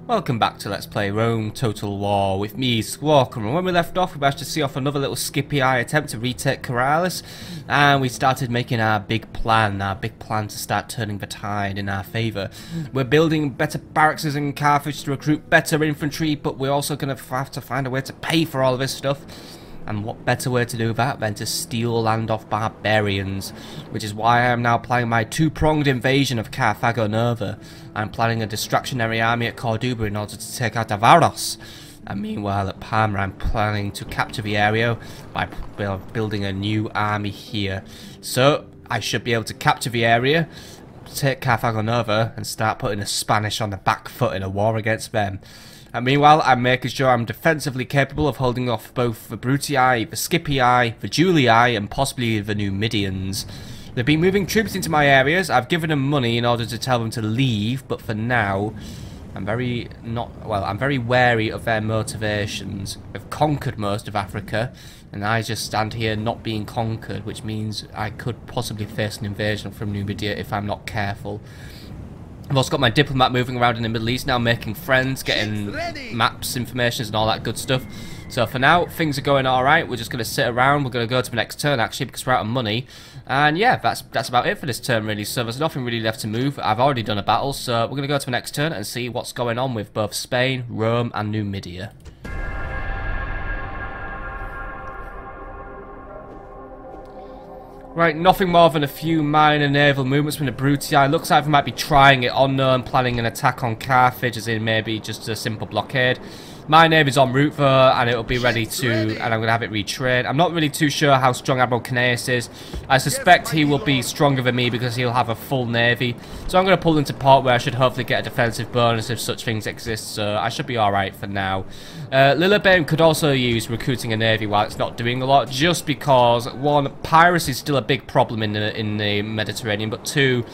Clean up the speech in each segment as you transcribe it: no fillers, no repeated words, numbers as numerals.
Welcome back to Let's Play Rome Total War with me, Squawker. And when we left off, we managed to see off another little Scipii attempt to retake Corrales, and we started making our big plan to start turning the tide in our favour. We're building better barracks in Carthage to recruit better infantry, but we're also going to have to find a way to pay for all of this stuff. And what better way to do that than to steal land off barbarians, which is why I am now planning my two-pronged invasion of Carthago Nova. I'm planning a distractionary army at Corduba in order to take out Avaros. And meanwhile at Parma I'm planning to capture the area by building a new army here. So I should be able to capture the area, take Carthago Nova and start putting the Spanish on the back foot in a war against them. And meanwhile, I'm making sure I'm defensively capable of holding off both the Brutii, the Scipii, the Julii, and possibly the Numidians. They've been moving troops into my areas. I've given them money in order to tell them to leave, but for now, I'm very wary of their motivations. They've conquered most of Africa, and I just stand here not being conquered, which means I could possibly face an invasion from Numidia if I'm not careful. I've also got my diplomat moving around in the Middle East now, making friends, getting maps, information, and all that good stuff. So for now, things are going alright. We're just going to sit around. We're going to go to the next turn, actually, because we're out of money. And yeah, that's about it for this turn, really. So there's nothing really left to move. I've already done a battle, so we're going to go to the next turn and see what's going on with both Spain, Rome, and Numidia. Right, nothing more than a few minor naval movements from the Brutii. Looks like they might be trying it on there and planning an attack on Carthage, as in maybe just a simple blockade. My navy's en route though, and it'll be ready to, and I'm going to have it retrained. I'm not really too sure how strong Admiral Cnaeus is. I suspect he will be stronger than me because he'll have a full navy. So I'm going to pull into port where I should hopefully get a defensive bonus if such things exist, so I should be alright for now. Lillibane could also use recruiting a navy while it's not doing a lot, just because, one, piracy is still a big problem in the Mediterranean, but two,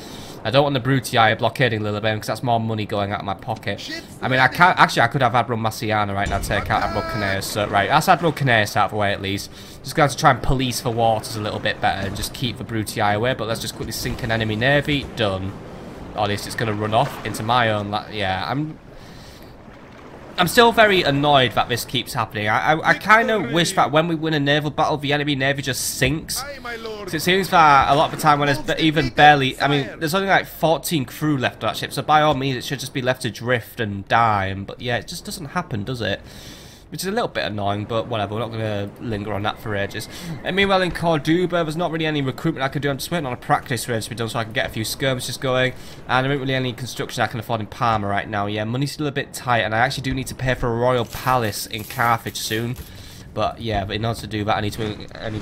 I don't want the Brutii blockading Lillibane because that's more money going out of my pocket. I mean, I could have Admiral Massiana right now take out Admiral Cnaeus. So, right, that's Admiral Cnaeus out of the way at least. Just going to try and police the waters a little bit better and just keep the Brutii away. But let's just quickly sink an enemy navy. Done. Or at least it's going to run off into my own. Yeah, I'm still very annoyed that this keeps happening. I kind of wish that when we win a naval battle, the enemy navy just sinks. So it seems that a lot of the time when there's even barely... I mean, there's only like 14 crew left on that ship, so by all means it should just be left to drift and die. But yeah, it just doesn't happen, does it? Which is a little bit annoying, but whatever, we're not going to linger on that for ages. And meanwhile in Corduba, there's not really any recruitment I can do. I'm just waiting on a practice range to be done so I can get a few skirmishes going. And there isn't really any construction I can afford in Parma right now. Yeah, money's still a bit tight, and I actually do need to pay for a royal palace in Carthage soon. But yeah, but in order to do that, I need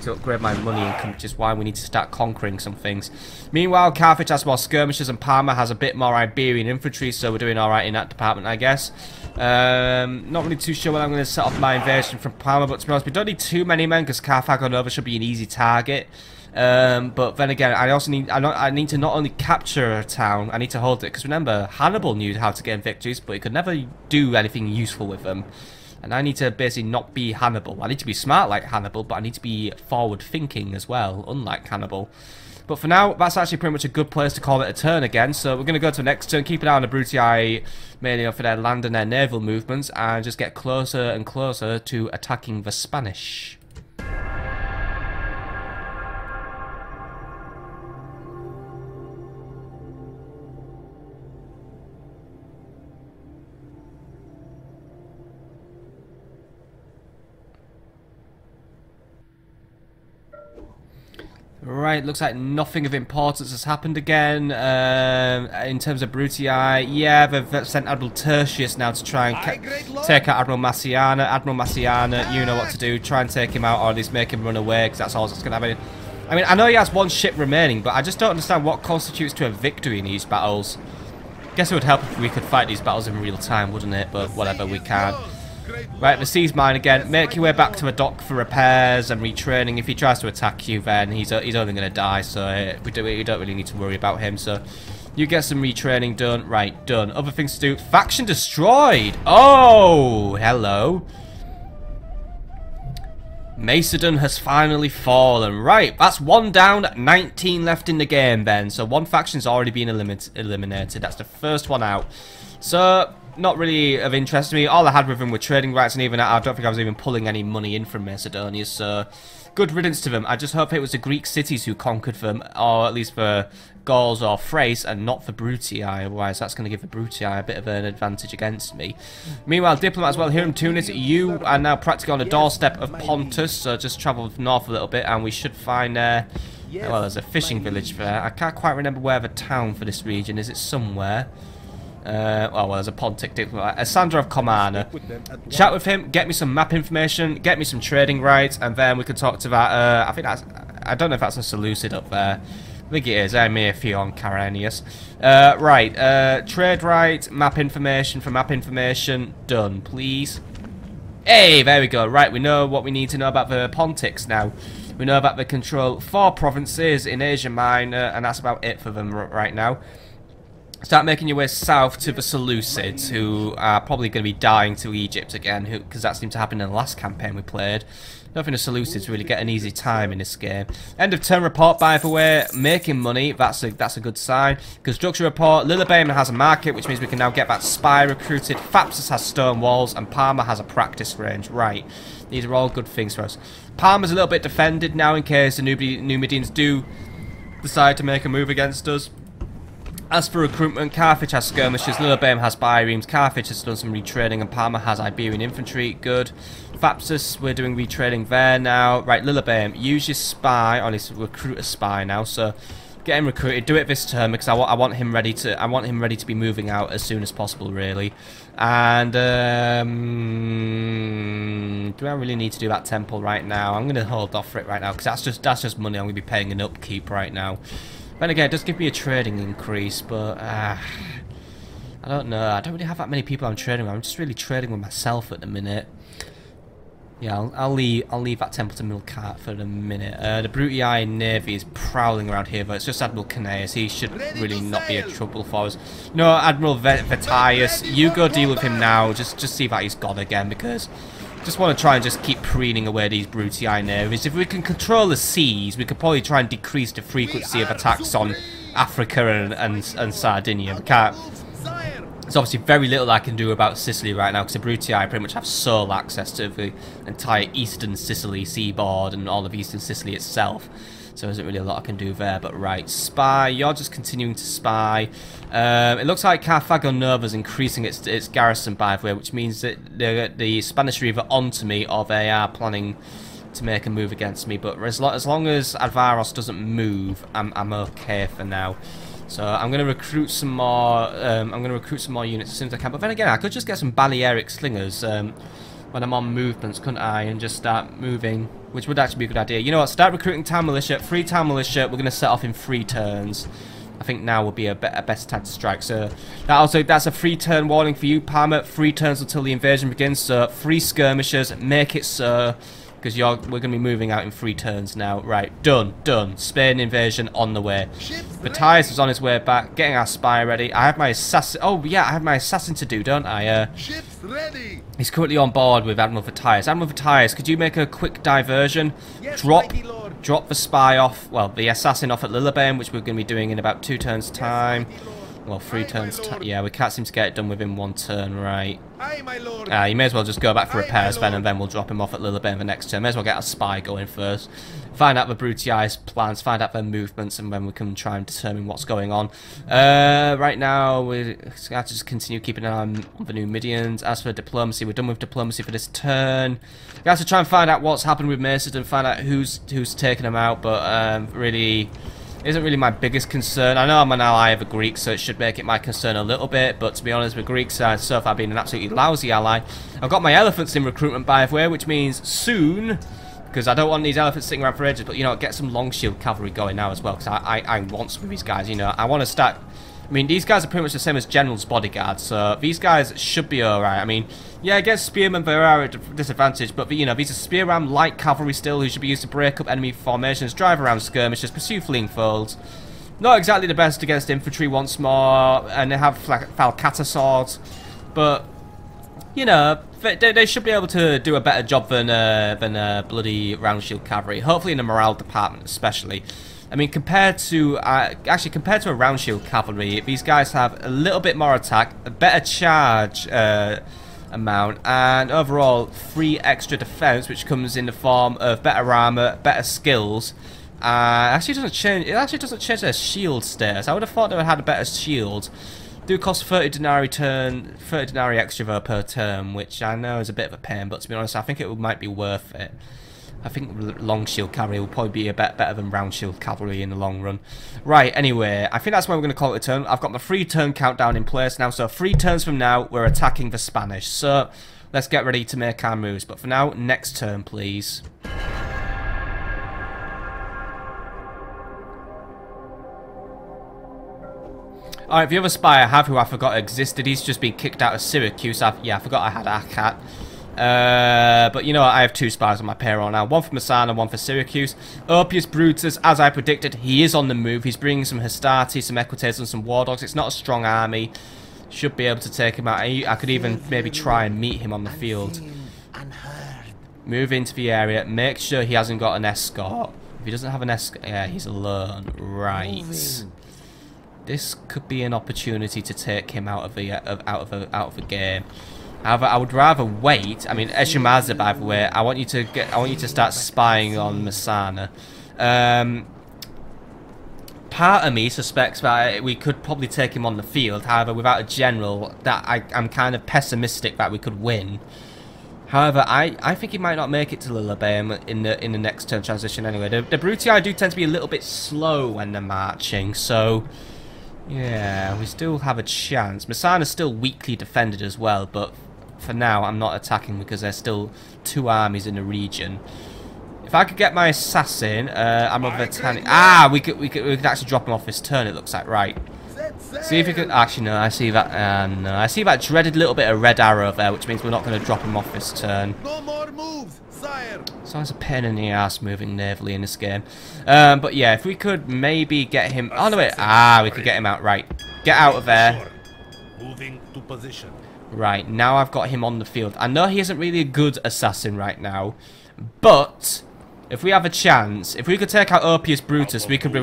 to upgrade my money income, which is why we need to start conquering some things. Meanwhile, Carthage has more skirmishes, and Parma has a bit more Iberian infantry, so we're doing alright in that department, I guess. Not really too sure when I'm going to set off my invasion from Parma, but to be honest, we don't need too many men because Carthago Nova should be an easy target. But then again, I need to not only capture a town, I need to hold it, because remember, Hannibal knew how to get victories, but he could never do anything useful with them. And I need to basically not be Hannibal. I need to be smart like Hannibal, but I need to be forward-thinking as well, unlike Hannibal. But for now, that's actually pretty much a good place to call it a turn again. So we're going to go to the next turn, keep an eye on the Brutii, mainly for their land and their naval movements, and just get closer and closer to attacking the Spanish. Right, looks like nothing of importance has happened again. In terms of Brutii, yeah, they've sent Admiral Tertius now to try and take out Admiral Massiana. Admiral Massiana, you know what to do. Try and take him out, or at least make him run away, because that's all that's going to happen. I mean, I know he has one ship remaining, but I just don't understand what constitutes to a victory in these battles. Guess it would help if we could fight these battles in real time, wouldn't it? But whatever, we can't. Right, the sea's mine again. Make your way back to the dock for repairs and retraining. If he tries to attack you, then he's only going to die, so we don't really need to worry about him. So you get some retraining done. Right, done. Other things to do. Faction destroyed! Oh, hello. Macedon has finally fallen. Right, that's one down, 19 left in the game then. So one faction's already been eliminated. That's the first one out. So not really of interest to me. All I had with them were trading rights, and even I don't think I was even pulling any money in from Macedonia, so good riddance to them. I just hope it was the Greek cities who conquered them, or at least for Gauls or Thrace, and not for Brutii, otherwise that's going to give the Brutii a bit of an advantage against me. Meanwhile, diplomat as well here in Tunis, you are now practically on the doorstep of Pontus, so just travel north a little bit and we should find, well, there's a fishing village there. I can't quite remember where the town for this region is. It's somewhere. Well, there's a Pontic diplomat. Asandra of Comana. Chat with him, get me some map information, get me some trading rights, and then we can talk to that, I think that's, I don't know if that's a Seleucid up there. I think it is. Mirfion Caranius. Right. Trade right. Map information for map information. Done, please. Hey, there we go. Right, we know what we need to know about the Pontics now. We know about the control 4 provinces in Asia Minor, and that's about it for them right now. Start making your way south to the Seleucids, who are probably going to be dying to Egypt again, because that seemed to happen in the last campaign we played. I don't think the Seleucids really get an easy time in this game. End of turn report, by the way, making money, that's a good sign. Construction report, Lillebeim has a market, which means we can now get that spy recruited. Thapsus has stone walls, and Parma has a practice range. Right, these are all good things for us. Parma's a little bit defended now in case the Numidians do decide to make a move against us. As for recruitment, Carthage has skirmishers, Lillebeim has biremes, Carthage has done some retraining, and Parma has Iberian infantry. Good. Thapsus, we're doing retraining there now. Right, Lillebeim, use your spy, or let's recruit a spy now. So get him recruited. Do it this turn because I want him ready to. I want him ready to be moving out as soon as possible, really. And do I really need to do that temple right now? I'm going to hold off for it right now because that's just money I'm going to be paying an upkeep right now. Then again, it does give me a trading increase, but I don't know. I don't really have that many people I'm trading with. I'm just really trading with myself at the minute. Yeah, I'll leave that temple to Milcart for the minute. The Brutii Navy is prowling around here, but it's just Admiral Caneus. He should really not be a trouble for us. No, Admiral Vetius, you go deal with him now. Just see that he's gone again, because just want to try and just keep preening away these Brutii navies. If we can control the seas, we could probably try and decrease the frequency of attacks on Africa and Sardinia. We can't. There's obviously very little I can do about Sicily right now because the Brutii pretty much have sole access to the entire eastern Sicily seaboard and all of eastern Sicily itself. So there isn't really a lot I can do there. But right, spy, you're just continuing to spy. It looks like Carthago Nova is increasing its garrison, by the way, which means that the Spanish are either onto me or they are planning to make a move against me. But as long as Advaros doesn't move, I'm okay for now. So I'm going to recruit some more. I'm going to recruit some more units as soon as I can. But then again, I could just get some Balearic slingers when I'm on movements, couldn't I? And just start moving, which would actually be a good idea. You know what? Start recruiting town militia. 3 town militia. We're going to set off in 3 turns. I think now would be a best time to strike. So that's a 3-turn warning for you, Parma. 3 turns until the invasion begins. So 3 skirmishers. Make it so. Because we're going to be moving out in 3 turns now. Right, done. Spain invasion on the way. Vetius is on his way back, getting our spy ready. I have my assassin. Oh yeah, I have my assassin to do, don't I? Ships ready. He's currently on board with Admiral Vetius. Admiral Vetius, could you make a quick diversion? Yes, Drop the spy off. Well, the assassin off at Lillebeim, which we're going to be doing in about 2 turns' time. Well, 3 turns. Yeah, we can't seem to get it done within 1 turn, right? Aye, my lord. You may as well just go back for repairs then, and then we'll drop him off at Lillebeim the next turn. May as well get our spy going first. Find out the Brutii's plans, find out their movements, and then we can try and determine what's going on. Right now, we have to just continue keeping an eye on the Numidians. As for diplomacy, we're done with diplomacy for this turn. We have to try and find out what's happened with Macedon, find out who's taken them out, but really isn't really my biggest concern. I know I'm an ally of the Greeks, so it should make it my concern a little bit, but to be honest, the Greeks so far been an absolutely lousy ally. I've got my elephants in recruitment, by the way, which means soon, because I don't want these elephants sitting around for ages, but, you know, get some long shield cavalry going now as well, because I want some of these guys, you know. I want to start. I mean, these guys are pretty much the same as generals' bodyguards, so these guys should be alright. I mean, yeah, against spearmen they are at a disadvantage, but, you know, these are spear-ram light cavalry still who should be used to break up enemy formations, drive around skirmishes, pursue fleeing foes. Not exactly the best against infantry once more, and they have falcata swords, but, you know, they should be able to do a better job than bloody round shield cavalry, hopefully in the morale department especially. I mean, compared to actually compared to a round shield cavalry, these guys have a little bit more attack, a better charge amount, and overall 3 extra defense, which comes in the form of better armor, better skills. Actually doesn't change. It actually doesn't change their shield status. I would have thought they would have had a better shield. Do cost 30 denarii extra per turn, which I know is a bit of a pain, but to be honest, I think it might be worth it. I think long shield cavalry will probably be a bit better than round shield cavalry in the long run. Right, anyway, I think that's where we're going to call it a turn. I've got my 3-turn countdown in place now, so 3 turns from now, we're attacking the Spanish. So, let's get ready to make our moves. But for now, next turn, please. Alright, the other spy I have, who I forgot existed, he's just been kicked out of Syracuse. Yeah, I forgot I had Akat. But you know what, I have 2 spies on my payroll now. One for Messana, one for Syracuse. Ulpius Brutus, as I predicted, he is on the move. He's bringing some Hastati, some Equites, and some War Dogs. It's not a strong army. Should be able to take him out. I could even maybe try and meet him on the field. Move into the area. Make sure he hasn't got an escort. If he doesn't have an escort, yeah, he's alone. Right. This could be an opportunity to take him out of the game. However, I would rather wait. I mean, Eshumaza, by the way, I want you to start spying on Messana. Part of me suspects that we could probably take him on the field. However, without a general, I'm kind of pessimistic that we could win. However, I think he might not make it to Lillebeim in the next turn transition anyway. The Brutii do tend to be a little bit slow when they're marching, so yeah, we still have a chance. Messana's still weakly defended as well, but for now I'm not attacking because there's still 2 armies in the region. If I could get my assassin, I'm of Vatani. We could actually drop him off this turn. It looks like, right. See if we could. Actually, no. I see that. No, I see that dreaded little bit of red arrow there, which means we're not going to drop him off this turn. No more moves, sire. So it's a pain in the ass moving navally in this game. But yeah, if we could maybe get him. Oh no, wait. We could get him out. Right. Get out of there. Moving to position. Right. Now I've got him on the field. I know he isn't really a good assassin right now, but if we have a chance, if we could take out Ulpius Brutus, we could.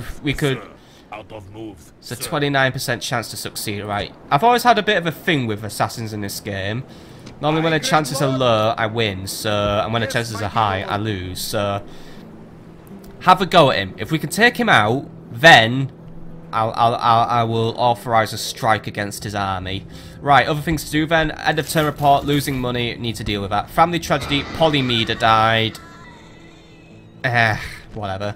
Out of moves. It's a 29% chance to succeed, right? I've always had a bit of a thing with assassins in this game. Normally when the chances are low, I win, so, and when the chances are high, I lose, so have a go at him. If we can take him out, then I will authorize a strike against his army. Right, other things to do then. End of turn report, losing money, need to deal with that. Family tragedy, Polymeda died. Whatever.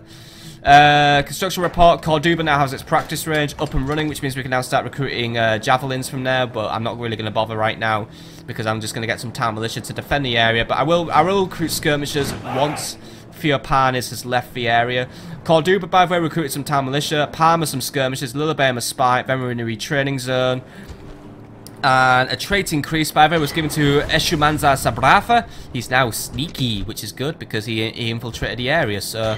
Construction report, Corduba now has its practice range up and running, which means we can now start recruiting javelins from there, but I'm not really going to bother right now because I'm just going to get some town militia to defend the area, but I will recruit skirmishers once Theopanis has left the area. Corduba, by the way, recruited some town militia, Parma some skirmishers, Lillebeim a spy, then we're in a retraining zone. And a trait increase, by the way, was given to Eshumanza Sabrafa. He's now sneaky, which is good because he infiltrated the area, so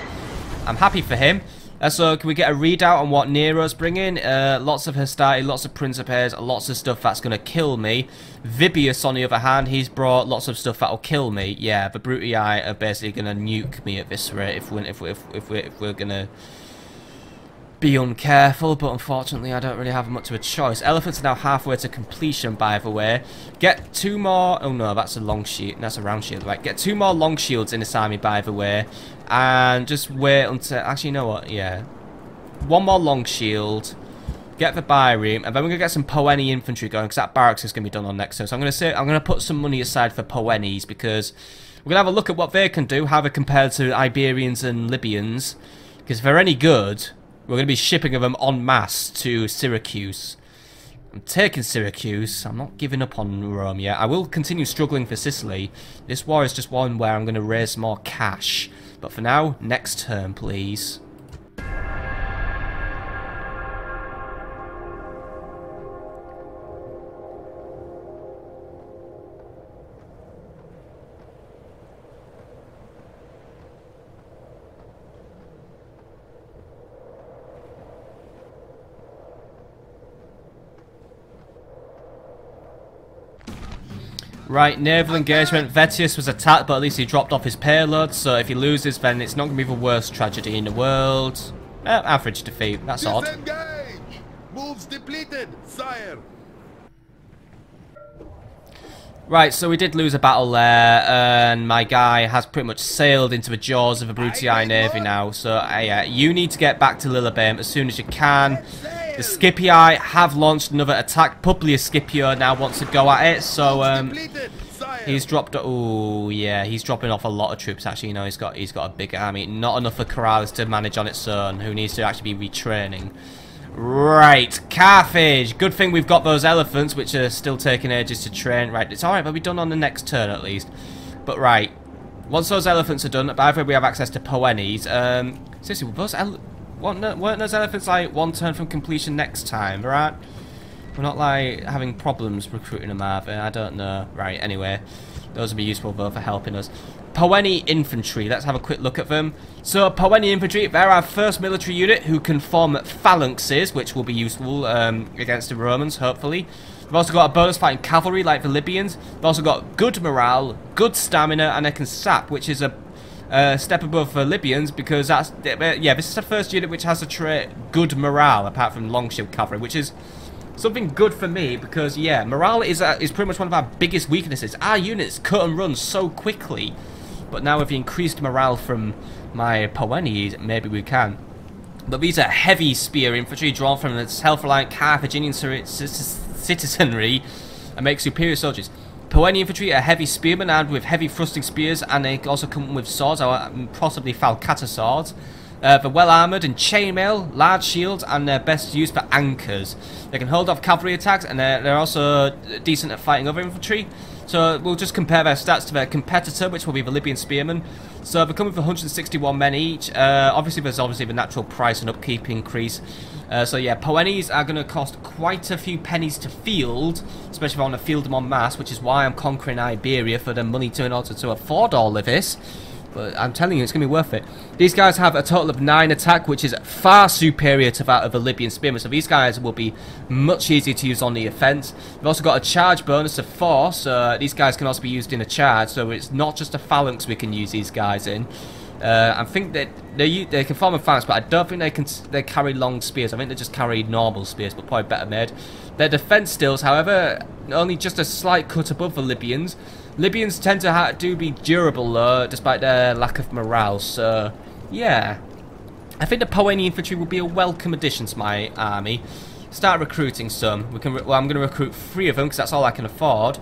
I'm happy for him. So can we get a readout on what Nero's bringing? Lots of Hastati, lots of Principes, lots of stuff that's going to kill me. Vibius, on the other hand, he's brought lots of stuff that'll kill me. Yeah, the Brutii are basically going to nuke me at this rate if we're going to be uncareful, but unfortunately I don't really have much of a choice. Elephants are now halfway to completion, by the way. Get 2 more. Oh no, that's a long shield. That's a round shield, right? Get 2 more long shields in this army, by the way, and just wait until. Actually, you know what? Yeah, 1 more long shield. Get the Byreme, and then we're gonna get some Poeni infantry going because that barracks is gonna be done on next turn. So I'm gonna put some money aside for Poenis because we're gonna have a look at what they can do, how they compare to Iberians and Libyans. Because if they're any good, we're going to be shipping them en masse to Syracuse. I'm taking Syracuse. I'm not giving up on Rome yet. I will continue struggling for Sicily. This war is just one where I'm going to raise more cash. But for now, next turn, please. Right, naval engagement. Vetius was attacked, but at least he dropped off his payload, so if he loses, then it's not going to be the worst tragedy in the world. Average defeat, that's odd. Disengage! Moves depleted, sire. Right, so we did lose a battle there, and my guy has pretty much sailed into the jaws of the Brutii navy now. So, yeah, you need to get back to Lillibame as soon as you can. The Scipii have launched another attack. Publius Scipio now wants to go at it, so he's dropped. Oh, yeah, he's dropping off a lot of troops. Actually, you know, he's got a big army. Not enough for Corrales to manage on its own. Who needs to actually be retraining? Right, Carthage. Good thing we've got those elephants, which are still taking ages to train. Right, it's alright, but we're done on the next turn at least. But right, once those elephants are done, by the way, we have access to Poenes. Seriously, weren't those elephants like one turn from completion next time, right? We're not like having problems recruiting them, are we? I don't know. Right, anyway, those will be useful though for helping us. Poeni infantry, let's have a quick look at them. So Poeni infantry, they're our first military unit who can form phalanxes, which will be useful against the Romans, hopefully. We've also got a bonus fighting cavalry like the Libyans. We've also got good morale, good stamina, and they can sap, which is a step above the Libyans, because that's, yeah, this is the first unit which has a trait good morale, apart from long shield cavalry, which is something good for me, because yeah, morale is pretty much one of our biggest weaknesses. Our units cut and run so quickly. But now with the increased morale from my Poenes, maybe we can. But these are heavy spear infantry drawn from the self-reliant Carthaginian citizenry and make superior soldiers. Poeni infantry are heavy spearmen armed with heavy thrusting spears, and they also come with swords, or possibly falcata swords. They're well armoured and chainmail, large shields, and they're best used for anchors. They can hold off cavalry attacks, and they're also decent at fighting other infantry. So we'll just compare their stats to their competitor, which will be the Libyan spearmen. So they're coming with 161 men each. Obviously, there's the natural price and upkeep increase. So yeah, Poenes are going to cost quite a few pennies to field, especially if I want to field them en masse, which is why I'm conquering Iberia for the money in order to afford all of this. But I'm telling you, it's going to be worth it. These guys have a total of 9 attack, which is far superior to that of the Libyan spearmen. So these guys will be much easier to use on the offense. We've also got a charge bonus of 4. So these guys can also be used in a charge. So it's not just a phalanx we can use these guys in. I think that they can form a phalanx, but I don't think they carry long spears. I think they just carry normal spears, but probably better made. Their defense stills, however, only just a slight cut above the Libyans. Libyans tend to be durable though, despite their lack of morale. So, yeah, I think the Poeni infantry will be a welcome addition to my army. Start recruiting some. Well, I'm going to recruit 3 of them because that's all I can afford.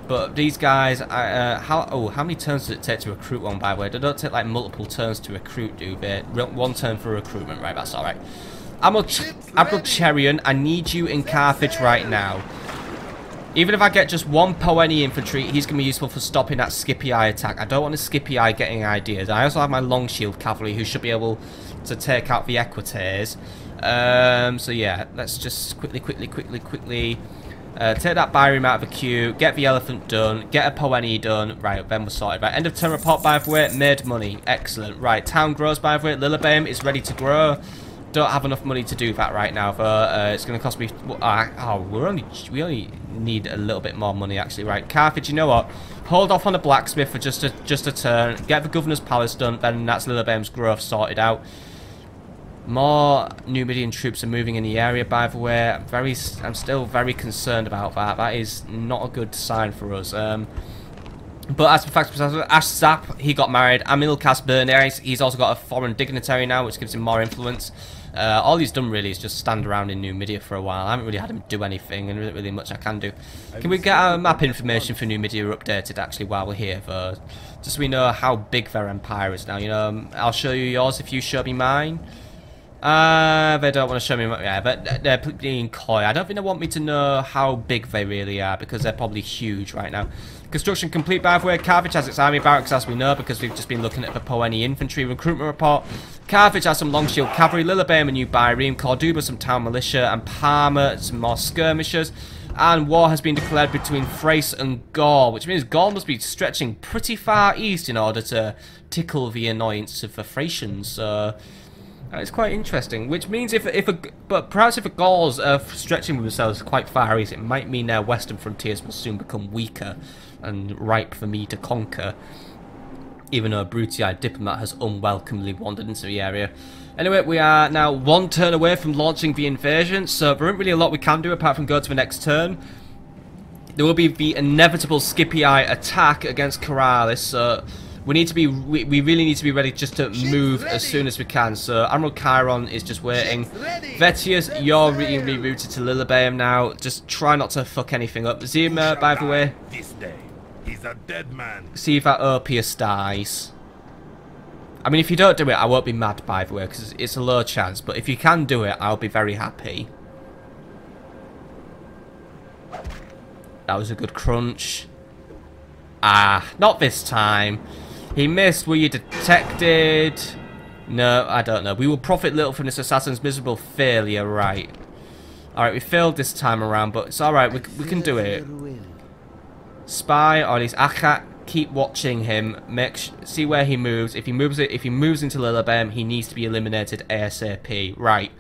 But these guys, how many turns does it take to recruit one? By the way, they don't take like multiple turns to recruit, do they? 1 turn for recruitment, right? That's all right. Abdelcherion, I need you in Carthage right now. Even if I get just 1 Poeni infantry, he's going to be useful for stopping that Scipii attack. I don't want a Scipii getting ideas. I also have my long shield cavalry who should be able to take out the Equites. So yeah, let's just quickly take that Byreme out of the queue, get the elephant done, get a Poeni done. Right, then we're sorted. Right, end of turn report, by the way, made money. Excellent. Right, town grows, by the way. Lillibame is ready to grow. Don't have enough money to do that right now, though. It's going to cost me. We only need a little bit more money, actually. Right, Carthage. You know what? Hold off on the blacksmith for just a turn. Get the governor's palace done. Then that's Lillibame's growth sorted out. More Numidian troops are moving in the area, by the way. I'm still very concerned about that. That is not a good sign for us. But as for facts, Ash Zap, he got married. Amilcas Bernays, he's also got a foreign dignitary now, which gives him more influence. All he's done really is just stand around in Numidia for a while. I haven't really had him do anything, and there isn't really much I can do. Can we get our map information for Numidia updated actually while we're here, though? Just so we know how big their empire is now. You know, I'll show you yours if you show me mine. They don't want to show me, yeah, but they're being coy. I don't think they want me to know how big they really are, because they're probably huge right now. Construction complete, by the way. Carthage has its army barracks, as we know, because we've just been looking at the Poeni infantry recruitment report. Carthage has some long shield cavalry, Lillibame a new Byreme, Corduba some town militia, and Parma some more skirmishers. And war has been declared between Thrace and Gaul, which means Gaul must be stretching pretty far east in order to tickle the annoyance of the Thracians. So it's quite interesting, which means but perhaps if the Gauls are stretching themselves quite far east, it might mean their western frontiers will soon become weaker and ripe for me to conquer. even though a Brutii diplomat has unwelcomely wandered into the area. Anyway, we are now one turn away from launching the invasion, so there isn't really a lot we can do apart from go to the next turn. There will be the inevitable Scipii attack against Corralis, so we need to be we really need to be ready just to move as soon as we can. So Admiral Chiron is just waiting. Vetius, you're being rerouted to Lillebeum now. Just try not to fuck anything up. Zima, by the way, this day. He's a dead man. see if that Oppius dies. I mean, if you don't do it, I won't be mad, by the way, because it's a low chance. But if you can do it, I'll be very happy. That was a good crunch. Ah, not this time. He missed. Were you detected? No, I don't know. We will profit little from this assassin's miserable failure, right. Alright, we failed this time around, but it's alright. We can do it. Spy, or at least Akhat. Keep watching him. See where he moves. If he moves into Lillebeum, he needs to be eliminated ASAP. Right.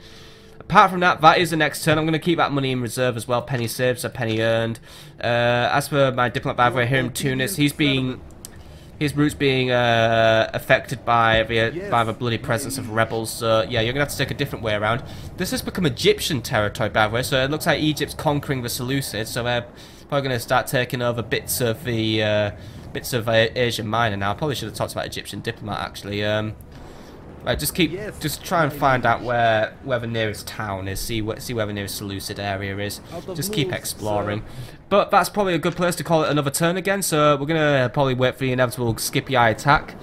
Apart from that, that is the next turn. I'm going to keep that money in reserve as well. Penny saved, so penny earned. As for my diplomat, by the way, here in Tunis, his route's being affected by the bloody presence of rebels. So yeah, you're going to have to take a different way around. This has become Egyptian territory, by the way. So it looks like Egypt's conquering the Seleucids. So they're probably going to start taking over bits of the Asia Minor now. I probably should have talked about Egyptian diplomat actually. Right, just try and find out where the nearest town is. See where the nearest Seleucid area is. Just keep exploring. But that's probably a good place to call it another turn again. So we're gonna probably wait for the inevitable Scipii attack,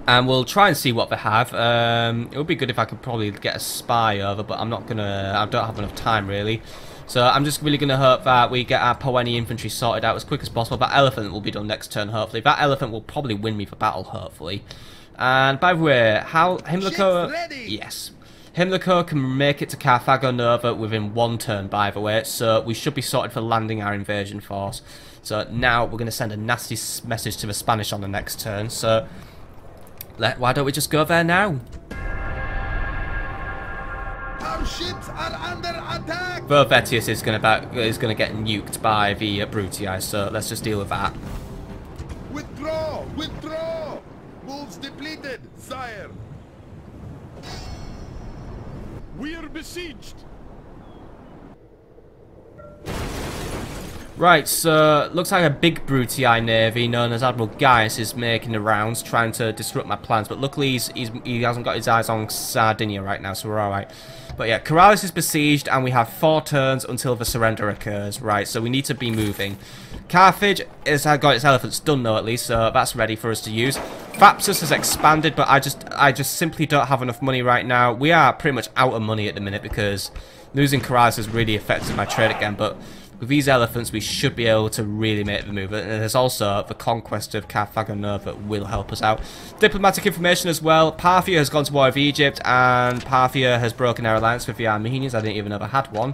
and we'll try and see what they have. It would be good if I could probably get a spy over, but I'm not gonna. I don't have enough time really. So I'm just really going to hope that we get our Poeni infantry sorted out as quick as possible. That elephant will be done next turn, hopefully. That elephant will probably win me the battle, hopefully. And by the way, how Himlico... Yes. Himlico can make it to Carthago Nova within one turn, by the way. So we should be sorted for landing our invasion force. So now we're going to send a nasty message to the Spanish on the next turn. So why don't we just go there now? Our ships are under attack. Vetius is gonna get nuked by the Brutii, so let's just deal with that. Withdraw! Withdraw! Moves depleted, sire. We are besieged. Right, so looks like a big Brutii navy known as Admiral Gaius is making the rounds, trying to disrupt my plans. But luckily he hasn't got his eyes on Sardinia right now, so we're alright. But yeah, Corralis is besieged, and we have 4 turns until the surrender occurs. Right, so we need to be moving. Carthage has got its elephants done though, at least, so that's ready for us to use. Thapsus has expanded, but I just simply don't have enough money right now. We are pretty much out of money at the minute because losing Corralis has really affected my trade again. But with these elephants, we should be able to really make the move. And there's also the conquest of Carthago Nova that will help us out. Diplomatic information as well. Parthia has gone to war with Egypt, and Parthia has broken their alliance with the Armenians. I didn't even know they had one.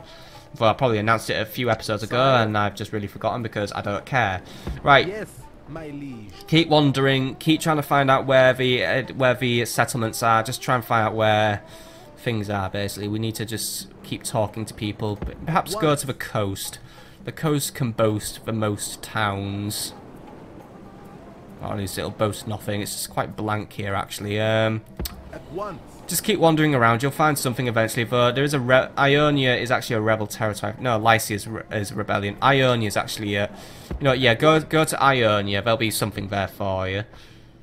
Well, I probably announced it a few episodes ago, and I've just really forgotten because I don't care. Right. Yes, my liege. Keep wandering. Keep trying to find out where the settlements are. Just try and find out where things are, basically. We need to just keep talking to people. Perhaps go to the coast. The coast can boast the most towns. Or at least it'll boast nothing. It's just quite blank here, actually. At once. Just keep wandering around. You'll find something eventually. Though there is Ionia is actually a rebel territory. No, Lycia is a rebellion. Ionia is actually a... You know, yeah, go to Ionia. There'll be something there for you.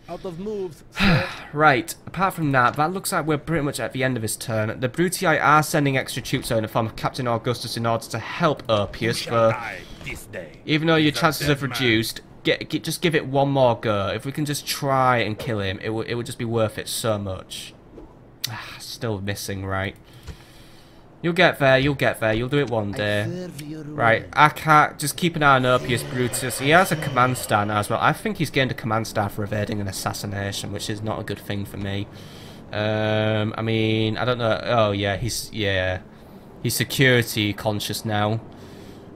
Out of moves. Right, apart from that, that looks like we're pretty much at the end of his turn. The Brutii are sending extra troops out in the form of Captain Augustus in order to help Oppius. Even though your chances have reduced, just give it one more go. If we can just try and kill him, it would just be worth it so much. Still missing, right? You'll get there, you'll do it one day. Right, Akhat, just keep an eye on Oppius Brutus. He has a command star now as well. I think he's gained a command star for evading an assassination, which is not a good thing for me. I mean, I don't know. Oh yeah, he's security conscious now.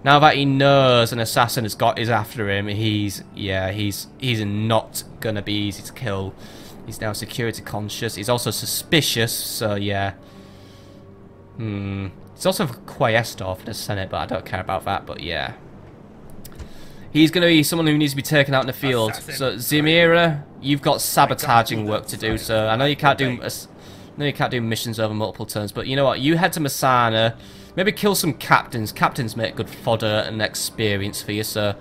Now that he knows an assassin is after him, he's not gonna be easy to kill. He's now security conscious. He's also suspicious, so yeah. He's also Quaestor for the Senate, but I don't care about that, but yeah. He's going to be someone who needs to be taken out in the field. So Zemira, you've got sabotaging work to do. So I know you can't do missions over multiple turns, but you know what? You head to Masana. Maybe kill some captains. Captains make good fodder and experience for you. So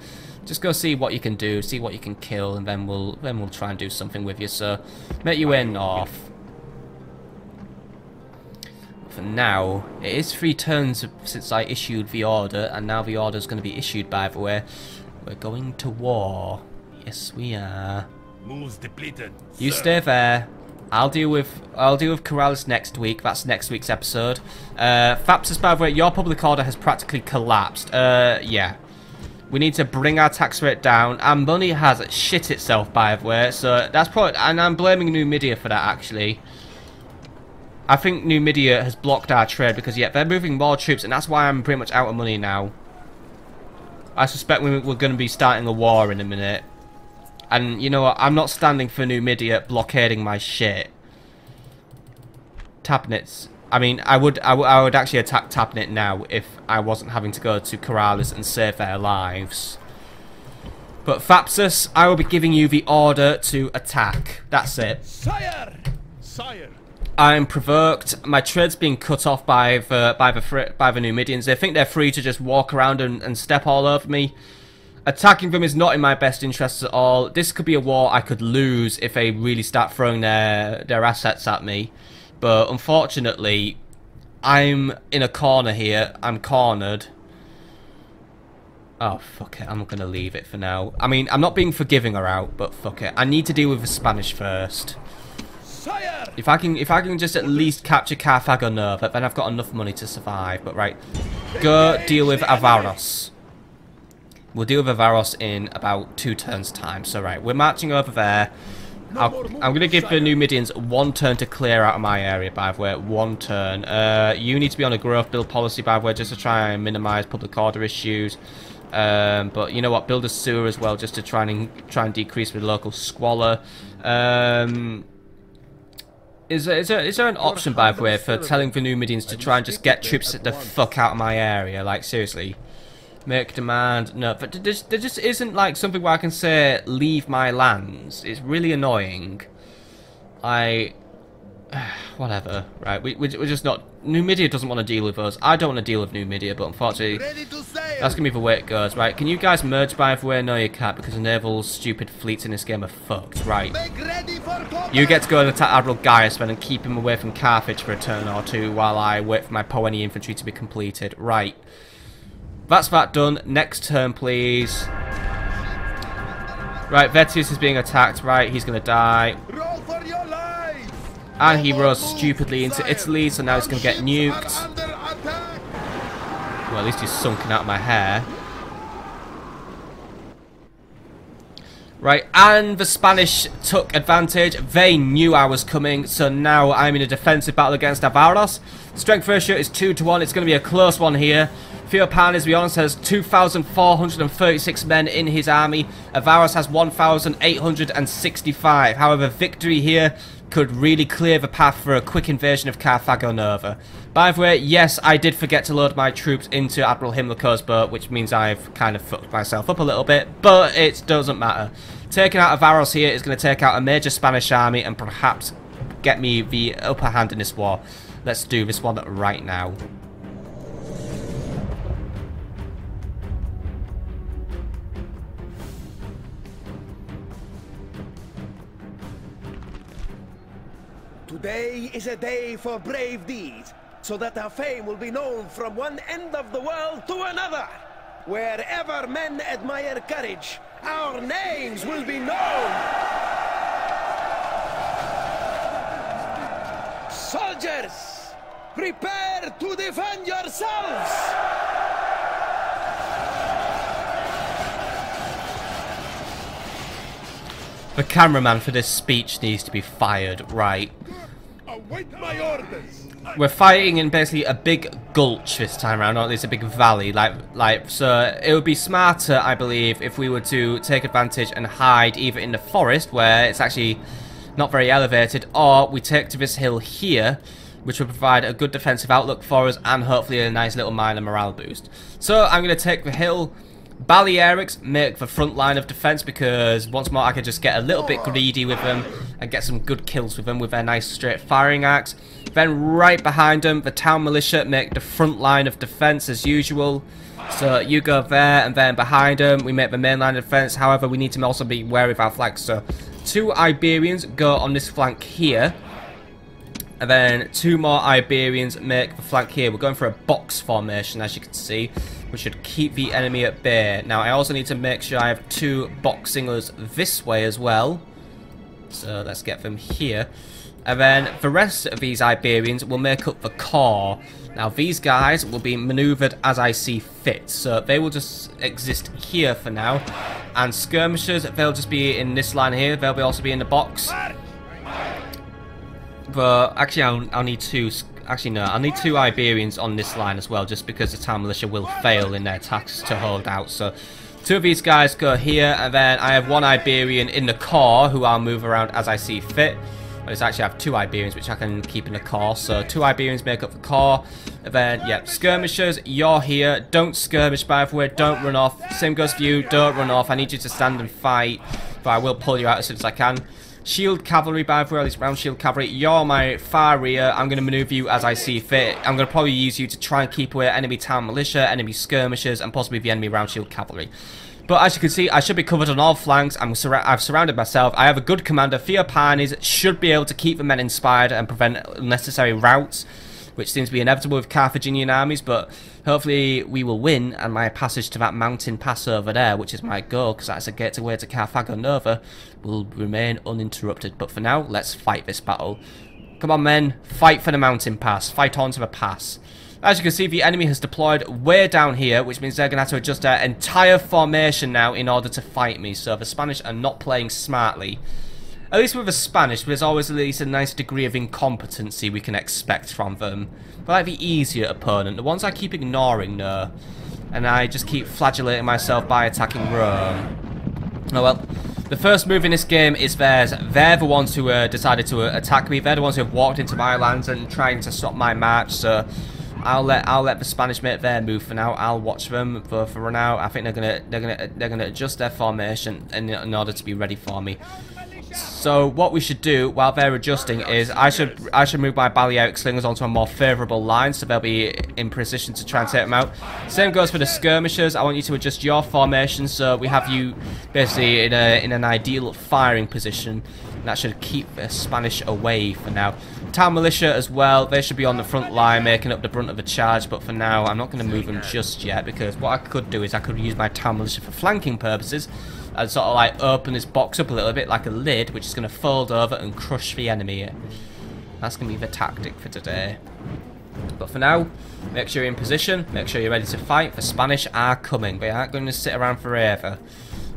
just go see what you can do, see what you can kill, and then we'll try and do something with you. So make your way north. For now, it is 3 turns since I issued the order, and now the order is going to be issued, by the way. We're going to war. Yes, we are. Moves depleted. You stay there. I'll deal with Corrales next week. That's next week's episode. Thapsus, by the way, your public order has practically collapsed. Yeah. We need to bring our tax rate down. Our money has shit itself, by the way. So that's probably, and I'm blaming Numidia for that, actually. I think Numidia has blocked our trade because, yeah, they're moving more troops, and that's why I'm pretty much out of money now. I suspect we're going to be starting a war in a minute. And, you know what, I'm not standing for Numidia blockading my shit. Tapnits. I mean, I would actually attack Tapnit now if I wasn't having to go to Corrales and save their lives. But Thapsus, I will be giving you the order to attack. That's it. Sire! Sire! I'm provoked. My trade's being cut off by the Numidians. They think they're free to just walk around and step all over me. Attacking them is not in my best interests at all. This could be a war I could lose if they really start throwing their assets at me. But unfortunately, I'm in a corner here. I'm cornered. Oh, fuck it. I'm not going to leave it for now. I mean, I'm not being forgiving her out, but fuck it. I need to deal with the Spanish first. If I can just at least capture Carthago Nova, then I've got enough money to survive. But right, go deal with Avaros. We'll deal with Avaros in about 2 turns time. So right, we're marching over there. I'm going to give the Numidians 1 turn to clear out of my area, by the way. 1 turn. You need to be on a growth build policy, by the way, just to try and minimise public order issues. But you know what? Build a sewer as well, just to try and decrease the local squalor. Is there an option, by the way, for telling the Numidians to try and just get troops the fuck out of my area? Like, seriously. Make demand. No, but there just isn't, like, something where I can say, leave my lands. It's really annoying. Whatever. Right, we're just not... Numidia doesn't want to deal with us. I don't want to deal with Numidia, but unfortunately, that's going to be the way it goes. Right, can you guys merge, by the way? No, you can't, because the naval stupid fleets in this game are fucked. Right. You get to go and attack Admiral Gaius then and keep him away from Carthage for a turn or 2 while I wait for my Poeni infantry to be completed. Right. That's that done. Next turn, please. Right, Vettius is being attacked. Right, he's going to die. And he rose stupidly into Italy, so now he's going to get nuked. Well, at least he's sunken out of my hair. Right, and the Spanish took advantage. They knew I was coming, so now I'm in a defensive battle against Avaros. Strength ratio is 2 to 1. It's going to be a close one here. Theopanes, be honest, has 2,436 men in his army. Avaros has 1,865. However, victory here could really clear the path for a quick invasion of Carthago Nova. By the way, yes, I did forget to load my troops into Admiral Himilco's boat, which means I've kind of fucked myself up a little bit, but it doesn't matter. Taking out Avaros here is going to take out a major Spanish army and perhaps get me the upper hand in this war. Let's do this one right now. Today is a day for brave deeds, so that our fame will be known from one end of the world to another. Wherever men admire courage, our names will be known. Soldiers, prepare to defend yourselves! The cameraman for this speech needs to be fired, right. Await my orders. We're fighting in basically a big gulch this time around, or at least a big valley, so it would be smarter, I believe, if we were to take advantage and hide either in the forest, where it's actually not very elevated, or we take to this hill here, which will provide a good defensive outlook for us, and hopefully a nice little minor morale boost. So I'm going to take the hill. Balearics make the front line of defense because once more I can just get a little bit greedy with them and get some good kills with them with their nice straight firing axe. Then right behind them, the town militia make the front line of defense as usual. So you go there, and then behind them we make the main line of defense. However, we need to also be wary of our flanks. So 2 Iberians go on this flank here. And then 2 more Iberians make the flank here. We're going for a box formation, as you can see. We should keep the enemy at bay. Now, I also need to make sure I have 2 box singers this way as well. So, let's get them here. And then the rest of these Iberians will make up the core. Now, these guys will be maneuvered as I see fit. So, they will just exist here for now. And skirmishers, they'll just be in this line here. They'll also be in the box. But actually, I'll need 2. Actually, no, I'll need 2 Iberians on this line as well, just because the town militia will fail in their attacks to hold out. So, 2 of these guys go here, and then I have 1 Iberian in the core, who I'll move around as I see fit. But I actually have 2 Iberians, which I can keep in the core. So, 2 Iberians make up the core. And then, yeah, skirmishers, you're here. Don't skirmish, by the way. Don't run off. Same goes for you. Don't run off. I need you to stand and fight, but I will pull you out as soon as I can. Shield cavalry, by the way, at least round shield cavalry. You're my far rear. I'm going to maneuver you as I see fit. I'm going to probably use you to try and keep away enemy town militia, enemy skirmishers, and possibly the enemy round shield cavalry. But as you can see, I should be covered on all flanks. I've surrounded myself. I have a good commander. Theophanes should be able to keep the men inspired and prevent unnecessary routes, which seems to be inevitable with Carthaginian armies, but hopefully we will win, and my passage to that mountain pass over there, which is my goal, because that's a gateway to Carthago Nova, will remain uninterrupted. But for now, let's fight this battle. Come on, men. Fight for the mountain pass. Fight on to the pass. As you can see, the enemy has deployed way down here, which means they're going to have to adjust their entire formation now in order to fight me. So the Spanish are not playing smartly. At least with the Spanish, there's always at least a nice degree of incompetency we can expect from them. But like the easier opponent, the ones I keep ignoring though, and I just keep flagellating myself by attacking Rome. Oh well. The first move in this game is theirs. They're the ones who decided to attack me. They're the ones who have walked into my lands and trying to stop my march. So I'll let the Spanish make their move for now. I'll watch them for now. I think they're gonna adjust their formation in order to be ready for me. So what we should do while they're adjusting is I should move my Balearic slingers onto a more favourable line, so they'll be in position to try and take them out. Same goes for the skirmishers. I want you to adjust your formation so we have you basically in an ideal firing position. And that should keep the Spanish away for now. Town militia as well, they should be on the front line making up the brunt of the charge, but for now I'm not going to move them just yet, because what I could do is I could use my town militia for flanking purposes and sort of like open this box up a little bit like a lid, which is going to fold over and crush the enemy. That's going to be the tactic for today. But for now, make sure you're in position, make sure you're ready to fight. The Spanish are coming, they aren't going to sit around forever.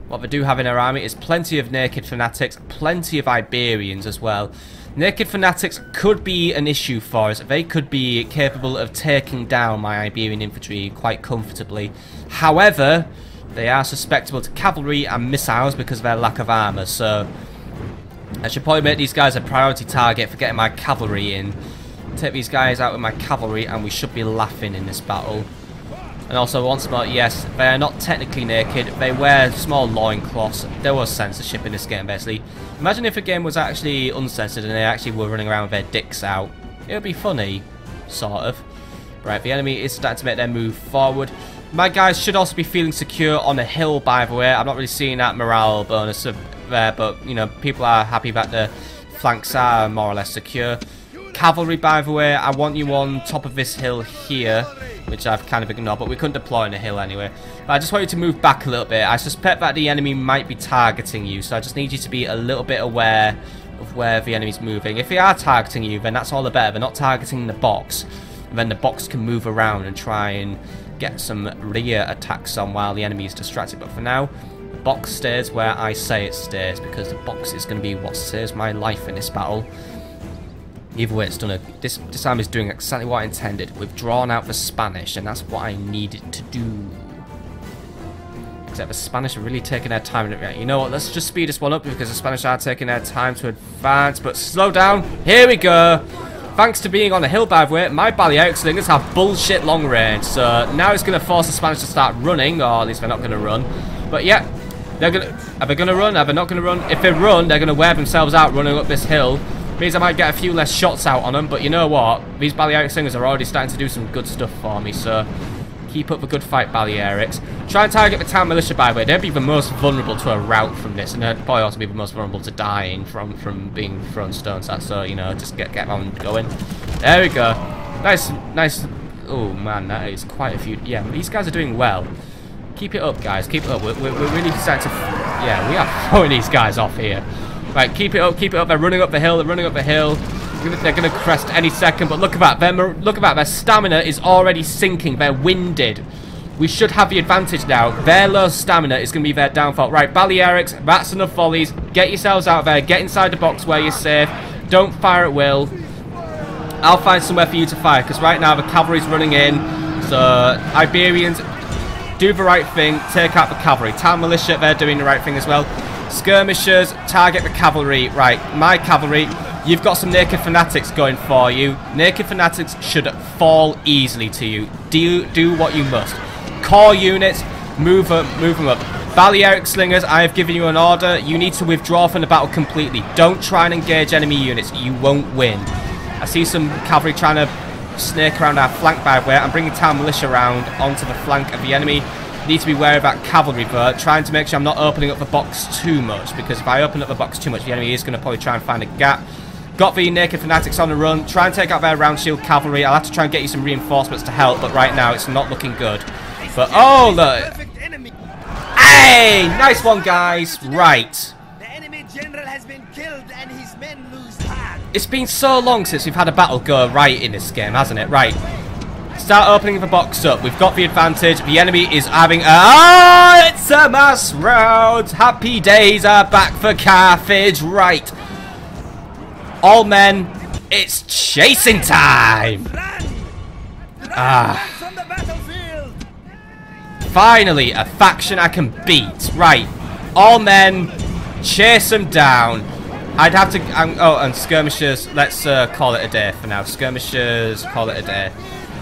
What they do have in their army is plenty of naked fanatics, plenty of Iberians as well. Naked fanatics could be an issue for us. They could be capable of taking down my Iberian infantry quite comfortably. However, they are susceptible to cavalry and missiles because of their lack of armour. So I should probably make these guys a priority target for getting my cavalry in. Take these guys out with my cavalry and we should be laughing in this battle. And also, once more, yes, they are not technically naked. They wear small loincloths. There was censorship in this game, basically. Imagine if the game was actually uncensored and they actually were running around with their dicks out. It would be funny, sort of. Right, the enemy is starting to make their move forward. My guys should also be feeling secure on a hill, by the way. I'm not really seeing that morale bonus there, but, you know, people are happy that the flanks are more or less secure. Cavalry, by the way, I want you on top of this hill here, which I've kind of ignored, but we couldn't deploy on a hill anyway. But I just want you to move back a little bit. I suspect that the enemy might be targeting you, so I just need you to be a little bit aware of where the enemy's moving. If they are targeting you, then that's all the better. They're not targeting the box, and then the box can move around and try and get some rear attacks on while the enemy is distracted. But for now, the box stays where I say it stays, because the box is going to be what saves my life in this battle. Either way, it's done it. This army is doing exactly what I intended. We've drawn out the Spanish, and that's what I needed to do. Except the Spanish are really taking their time. You know what? Let's just speed this one up because the Spanish are taking their time to advance. But slow down. Here we go. Thanks to being on a hill, by the way, my Balearic slingers have bullshit long range. So now it's going to force the Spanish to start running, or at least they're not going to run. But yeah, they're going to... Are they going to run? Are they not going to run? If they run, they're going to wear themselves out running up this hill. Means I might get a few less shots out on them. But you know what? These Balearic slingers are already starting to do some good stuff for me. So keep up the good fight, Balearics. Try and target the town militia, by the way. They'd be the most vulnerable to a rout from this. And they'd probably also be the most vulnerable to dying from being thrown stones at. So, you know, just get on going. There we go. Nice. Oh, man, that is quite a few. Yeah, these guys are doing well. Keep it up, guys. Keep it up. We're really starting to... Yeah, we are throwing these guys off here. Right, keep it up, keep it up. They're running up the hill, They're going to crest any second, but look at that. Look at that. Their stamina is already sinking. They're winded. We should have the advantage now. Their low stamina is going to be their downfall. Right, Balearics, that's enough volleys. Get yourselves out there. Get inside the box where you're safe. Don't fire at will. I'll find somewhere for you to fire, because right now the cavalry's running in. So, Iberians, do the right thing. Take out the cavalry. Town militia, they're doing the right thing as well. Skirmishers, target the cavalry. Right, my cavalry, you've got some naked fanatics going for you. Naked fanatics should fall easily to you. Do what you must. Core units, move them up. Balearic slingers, I have given you an order. You need to withdraw from the battle completely. Don't try and engage enemy units. You won't win. I see some cavalry trying to snake around our flank, by the way. I'm bringing town militia around onto the flank of the enemy. Need to be wary of that cavalry though, trying to make sure I'm not opening up the box too much, because if I open up the box too much, the enemy is going to probably try and find a gap. Got the naked fanatics on the run. Try and take out their round shield cavalry. I'll have to try and get you some reinforcements to help, but right now it's not looking good. But oh look! Hey! Nice one, guys. Right. The enemy general has been killed and his men lose heart. It's been so long since we've had a battle go right in this game, hasn't it? Right. Start opening the box up. We've got the advantage. The enemy is having it's a mass rout. Happy days are back for Carthage. Right. All men, it's chasing time. From the battlefield. Finally, a faction I can beat. Right. All men, chase them down. I'd have to... oh, and skirmishers, let's call it a day for now. Skirmishers, call it a day.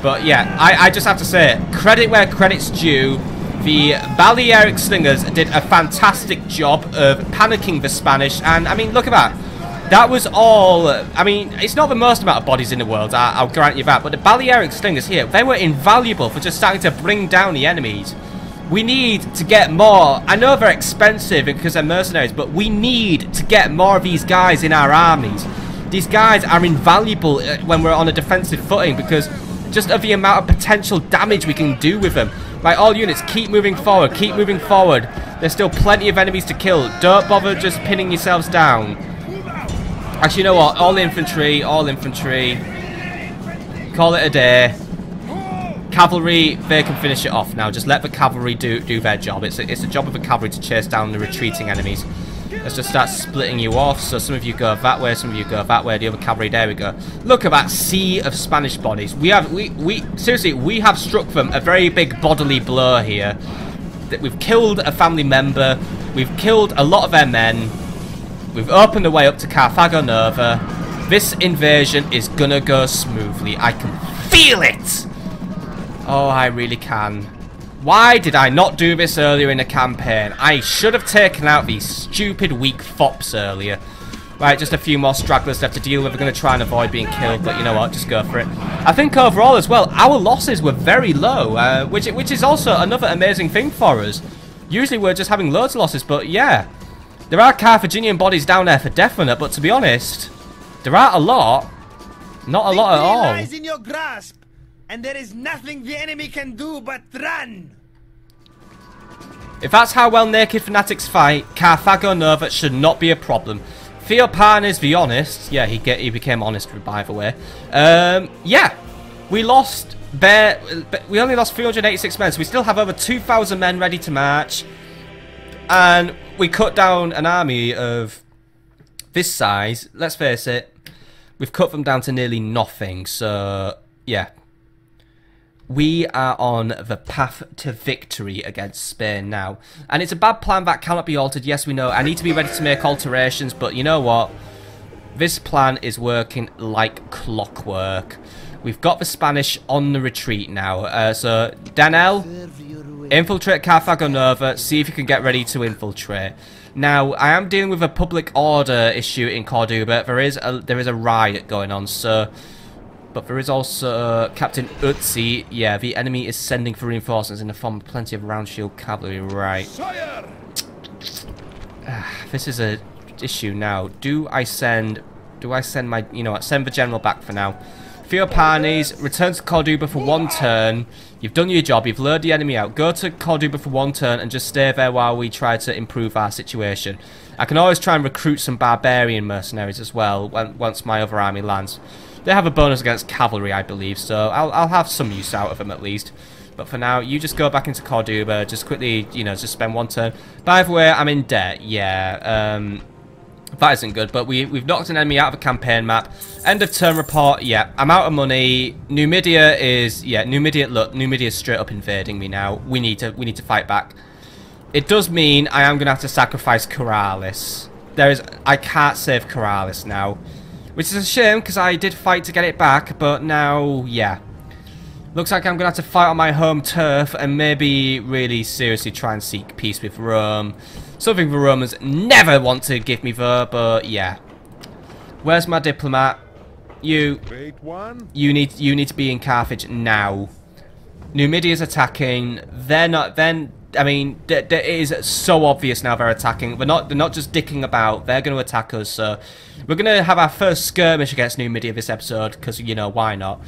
But yeah, I just have to say, credit where credit's due. The Balearic slingers did a fantastic job of panicking the Spanish. And, I mean, look at that. That was all... I mean, it's not the most amount of bodies in the world, I'll grant you that. But the Balearic slingers here, they were invaluable for just starting to bring down the enemies. We need to get more. I know they're expensive because they're mercenaries, but we need to get more of these guys in our armies. These guys are invaluable when we're on a defensive footing, because... just of the amount of potential damage we can do with them. Right, all units, keep moving forward, keep moving forward. There's still plenty of enemies to kill. Don't bother just pinning yourselves down. Actually, you know what? All infantry. Call it a day. Cavalry, they can finish it off now. Just let the cavalry do their job. It's a job of the cavalry to chase down the retreating enemies. Let's just start splitting you off. So some of you go that way, some of you go that way. The other cavalry, there we go. Look at that sea of Spanish bodies. Seriously, we have struck them a very big bodily blow here. We've killed a family member. We've killed a lot of their men. We've opened the way up to Carthago Nova. This invasion is gonna go smoothly. I can feel it. Oh, I really can. Why did I not do this earlier in the campaign? I should have taken out these stupid weak fops earlier. Right, just a few more stragglers left to deal with. We're going to try and avoid being killed, but you know what? Just go for it. I think overall as well, our losses were very low, which is also another amazing thing for us. Usually we're just having loads of losses, but yeah. There are Carthaginian bodies down there for definite, but to be honest, there aren't a lot. Not a lot at all. Lies in your grasp. And there is nothing the enemy can do but run. If that's how well naked fanatics fight, Carthago Nova should not be a problem. Theopanes the Honest, yeah, he became honest by the way. Yeah, we only lost 386 men, so we still have over 2,000 men ready to march, and we cut down an army of this size. Let's face it, we've cut them down to nearly nothing. So yeah. We are on the path to victory against Spain now. And it's a bad plan that cannot be altered. Yes, we know. I need to be ready to make alterations, but you know what? This plan is working like clockwork. We've got the Spanish on the retreat now. So, Daniel, infiltrate Carthago Nova. See if you can get ready to infiltrate. Now, I am dealing with a public order issue in Corduba. There is a riot going on, so... But there is also Captain Utsi. Yeah, the enemy is sending for reinforcements in the form of plenty of round shield cavalry. Right. This is a issue now. Do I send my... You know what, send the general back for now. Theopanes, return to Corduba for 1 turn. You've done your job, you've lured the enemy out. Go to Corduba for 1 turn and just stay there while we try to improve our situation. I can always try and recruit some barbarian mercenaries as well once my other army lands. They have a bonus against cavalry, I believe, so I'll have some use out of them at least. But for now, you just go back into Corduba, just quickly, you know, just spend 1 turn. By the way, I'm in debt, yeah. That isn't good, but we've knocked an enemy out of a campaign map. End of turn report, yeah, I'm out of money. Numidia is, yeah, Numidia is straight up invading me now. We need to fight back. It does mean I am going to have to sacrifice Corralis. I can't save Corralis now. Which is a shame, because I did fight to get it back, but now, yeah. Looks like I'm going to have to fight on my home turf and maybe really seriously try and seek peace with Rome. Something the Romans never want to give me though, but yeah. Where's my diplomat? You need to be in Carthage now. Numidia's attacking. They're not. Then I mean, it is so obvious now they're attacking. They're not just dicking about. They're going to attack us. So we're going to have our first skirmish against Numidia this episode because you know why not.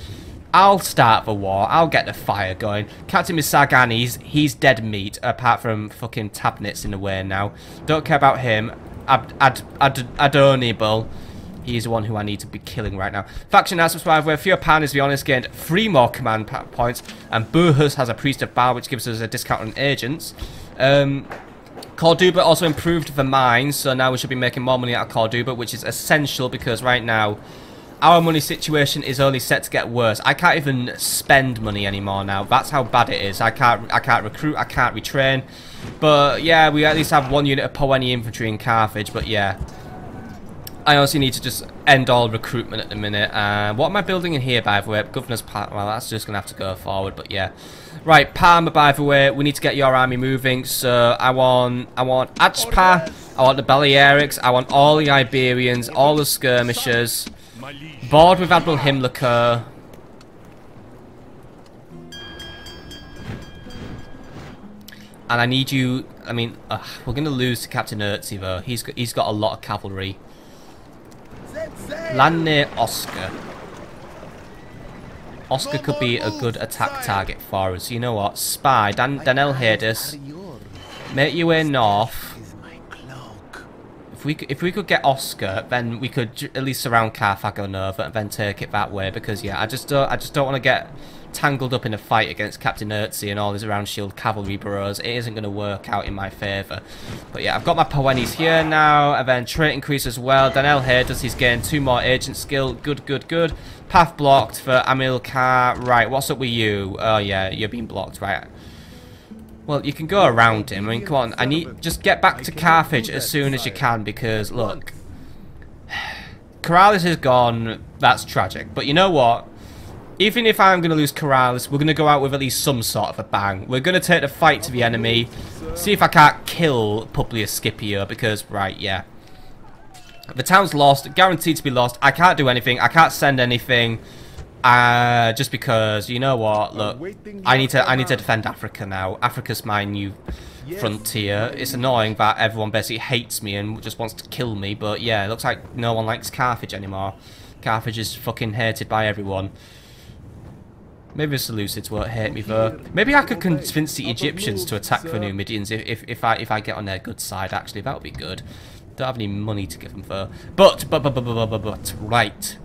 I'll start the war. I'll get the fire going. Captain Misagan, he's dead meat, apart from fucking Tabnitz in the way now. Don't care about him. Adonibal. He's the one who I need to be killing right now. Faction now subscribe where Theopan is the honest gained 3 more command points. And Burhus has a Priest of Baal, which gives us a discount on agents. Corduba also improved the mines, so now we should be making more money out of Corduba, which is essential because right now our money situation is only set to get worse. I can't even spend money anymore now. That's how bad it is. I can't recruit. I can't retrain. But yeah, we at least have 1 unit of Poeni infantry in Carthage. But yeah, I also need to just end all recruitment at the minute. What am I building in here, by the way? Governor's Park. Well, that's just gonna have to go forward. But yeah, right. Parma, by the way, we need to get your army moving. So I want Achpa. I want the Balearics. I want all the Iberians, all the skirmishers. Board with Admiral Himliker. And I need you. I mean, we're gonna lose to Captain Urtzi though. He's got a lot of cavalry. Land near Oscar. Oscar could be a good attack target for us. You know what? Spy Danel Hades. Make your way north. If we could get Oscar, then we could at least surround Carthago Nova and then take it that way. Because yeah, I just don't want to get tangled up in a fight against Captain Urtzi and all his round shield cavalry bros. It isn't going to work out in my favour. But yeah, I've got my Poenis here now, and then trait increase as well. Danel Hades, he's gained 2 more agent skill. Good. Path blocked for Amilcar. Right, what's up with you? Oh yeah, you're being blocked, right. Well, you can go around him. I mean, come on. Just get back to Carthage as soon as you can, because, look. Corralis is gone. That's tragic. But you know what? Even if I'm going to lose Corralis, we're going to go out with at least some sort of a bang. We're going to take the fight to the enemy. See if I can't kill Publius Scipio, because, right, yeah. The town's lost. Guaranteed to be lost. I can't do anything. I can't send anything. Just because, you know what, look, I need to defend Africa now. Africa's my new frontier. It's annoying that everyone basically hates me and just wants to kill me, but yeah, it looks like no one likes Carthage anymore. Carthage is fucking hated by everyone. Maybe the Seleucids won't hate me though. Maybe I could convince the Egyptians to attack the Numidians if I get on their good side, actually. That would be good. Don't have any money to give them though. But, right.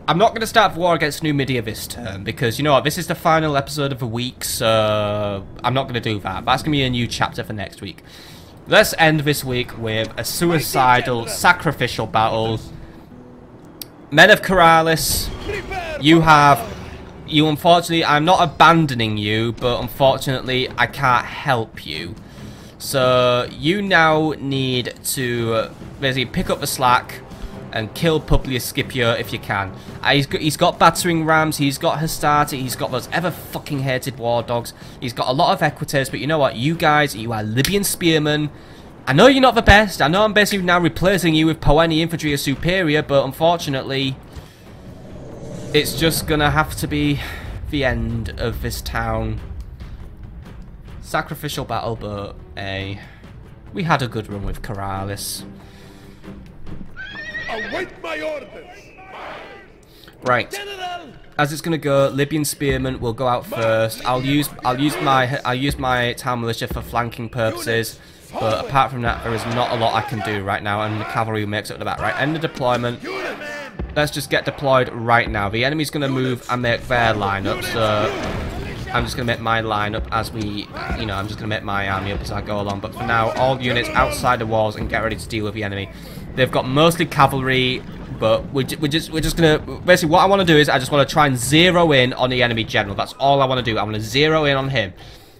I'm not going to start the war against Numidia this turn, because, you know what, this is the final episode of the week, so I'm not going to do that. That's going to be a new chapter for next week. Let's end this week with a suicidal, sacrificial battle. Men of Corralis, you unfortunately, I'm not abandoning you, but unfortunately, I can't help you. So, you now need to basically pick up the slack. and kill Publius Scipio if you can. He's got battering rams, he's got Hastati, he's got those ever fucking hated war dogs. He's got a lot of equites, but you know what? You guys, you are Libyan spearmen. I know you're not the best. I know I'm basically now replacing you with Poeni infantry or superior, but unfortunately, it's just gonna have to be the end of this town. Sacrificial battle, but we had a good run with Karalis. Await my orders. Right. As it's gonna go, Libyan spearmen will go out first. I'll use my town militia for flanking purposes. But apart from that, there is not a lot I can do right now, and the cavalry makes it at the back. Right, end of deployment. Let's just get deployed right now. The enemy's going to move and make their lineup, so I'm just going to make my lineup as we, you know, I'm just going to make my army up as I go along. But for now, all units outside the walls and get ready to deal with the enemy. They've got mostly cavalry, but we're just going to, basically what I want to do is I just want to try and zero in on the enemy general. That's all I want to do. I want to zero in on him.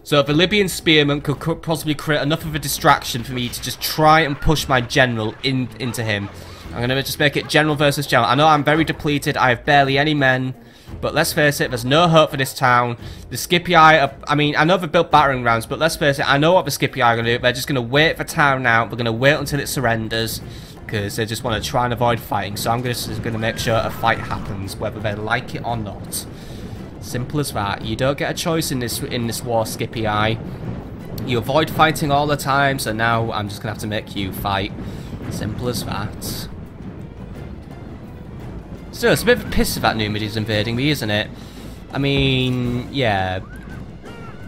So the Libyan spearman could possibly create enough of a distraction for me to just try and push my general into him. I'm going to just make it general versus general. I know I'm very depleted. I have barely any men. But let's face it, there's no hope for this town. The Scipii are, I mean, I know they've built battering rams, but let's face it, I know what the Scipii are going to do. They're just going to wait for town out. They're going to wait until it surrenders, because they just want to try and avoid fighting. So I'm just going to make sure a fight happens, whether they like it or not. Simple as that. You don't get a choice in this war, Scipii. You avoid fighting all the time, so now I'm just going to have to make you fight. Simple as that. Still, it's a bit of a piss about Numidia's invading me, isn't it? I mean, yeah.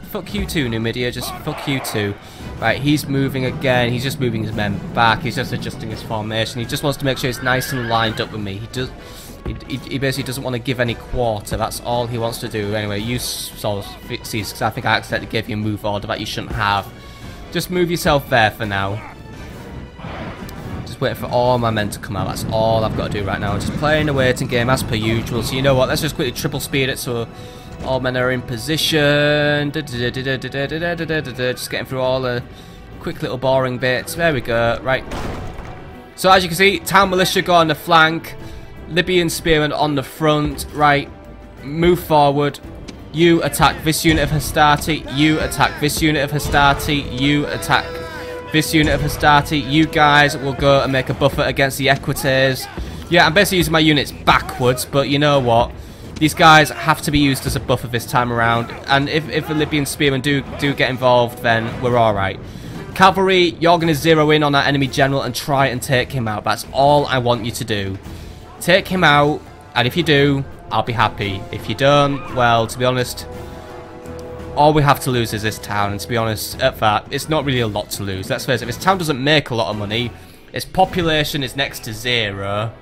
Fuck you too, Numidia. Just fuck you too. Right, he's moving again. He's just moving his men back. He's just adjusting his formation. He just wants to make sure he's nice and lined up with me. He basically doesn't want to give any quarter. That's all he wants to do. Anyway, you sort of see, because I think I accidentally gave you a move order that you shouldn't have. Just move yourself there for now. Just waiting for all my men to come out. That's all I've got to do right now. Just playing a waiting game as per usual. So you know what? Let's just quickly triple speed it so all men are in position. Just getting through all the quick little boring bits. There we go. Right. So as you can see, town militia go on the flank. Libyan spearmen on the front. Right, move forward. You attack this unit of Hastati. You attack this unit of Hastati. You attack this unit of Hastati. You guys will go and make a buffer against the equites. Yeah, I'm basically using my units backwards, but you know what? These guys have to be used as a buffer this time around. And if the Libyan spearmen do get involved, then we're alright. Cavalry, you're going to zero in on that enemy general and try and take him out. That's all I want you to do. Take him out, and if you do, I'll be happy. If you don't, well, to be honest, all we have to lose is this town, and to be honest, at that, it's not really a lot to lose. Let's face it, this town doesn't make a lot of money. Its population is next to zero.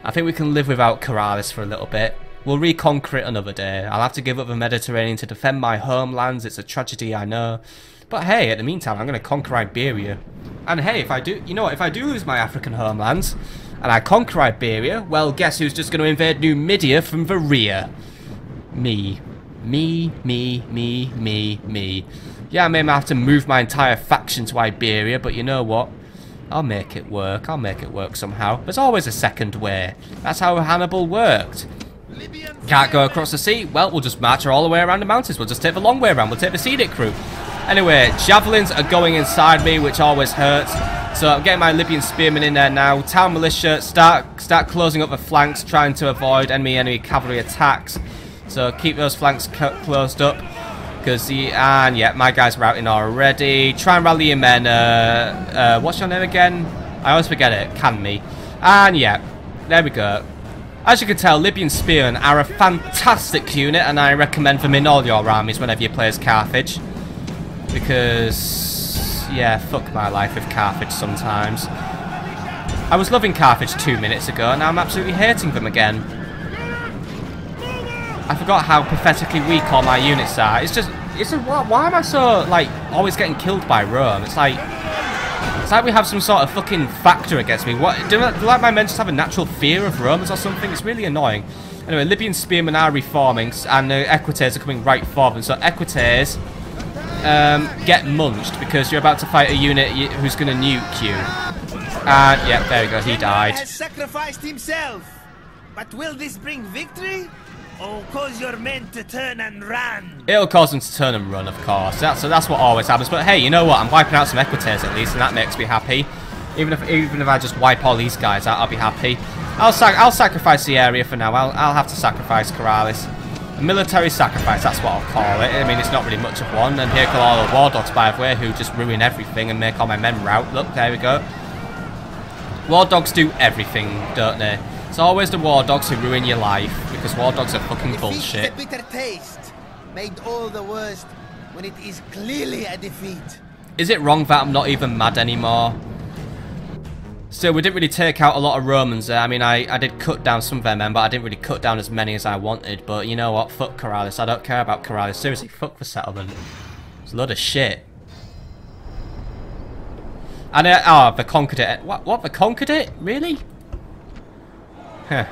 I think we can live without Karalis for a little bit. We'll reconquer it another day. I'll have to give up the Mediterranean to defend my homelands. It's a tragedy, I know. But hey, in the meantime, I'm going to conquer Iberia. And hey, if I do, you know what, if I do lose my African homelands, and I conquer Iberia, well, guess who's just going to invade Numidia from the rear? Me. Me. Yeah, I may have to move my entire faction to Iberia, but you know what? I'll make it work. I'll make it work somehow. There's always a second way. That's how Hannibal worked. Can't go across the sea? Well, we'll just march all the way around the mountains. We'll just take the long way around. We'll take the scenic route. Anyway, javelins are going inside me, which always hurts. So I'm getting my Libyan spearmen in there now. Town militia, start closing up the flanks, trying to avoid enemy cavalry attacks. So keep those flanks closed up. Because yeah, my guys are out in already. Try and rally your men. What's your name again? I always forget it. Can me. And yeah, there we go. As you can tell, Libyan spearmen are a fantastic unit, and I recommend them in all your armies whenever you play as Carthage. Because, yeah, fuck my life with Carthage sometimes. I was loving Carthage 2 minutes ago, and now I'm absolutely hating them again. I forgot how pathetically weak all my units are. Why am I so, like, always getting killed by Rome? It's like we have some sort of fucking factor against me. What, do like my men just have a natural fear of Romans or something? It's really annoying. Anyway, Libyan spearmen are reforming, and the equites are coming right for them. So equites, get munched, because you're about to fight a unit who's going to nuke you. And yeah, there we go, he died. Has sacrificed himself. But will this bring victory? Or cause your men to turn and run? It'll cause them to turn and run, of course. So that's what always happens. But hey, you know what? I'm wiping out some equites at least, and that makes me happy. Even if I just wipe all these guys out, I'll be happy. I'll sacrifice the area for now. I'll have to sacrifice Corralis. A military sacrifice, that's what I'll call it. I mean, it's not really much of one. And here come all the war dogs, by the way, who just ruin everything and make all my men rout. Look, there we go. War dogs do everything, don't they? It's always the war dogs who ruin your life, because war dogs are fucking bullshit. The bitter taste made all the worst when it is clearly a defeat. Is it wrong that I'm not even mad anymore? Still, we didn't really take out a lot of Romans there. I mean, I did cut down some of their men, but I didn't really cut down as many as I wanted. But you know what? Fuck Corralis. I don't care about Corralis. Seriously, fuck the settlement. It's a load of shit. And they conquered it. What? They conquered it? Really? Huh.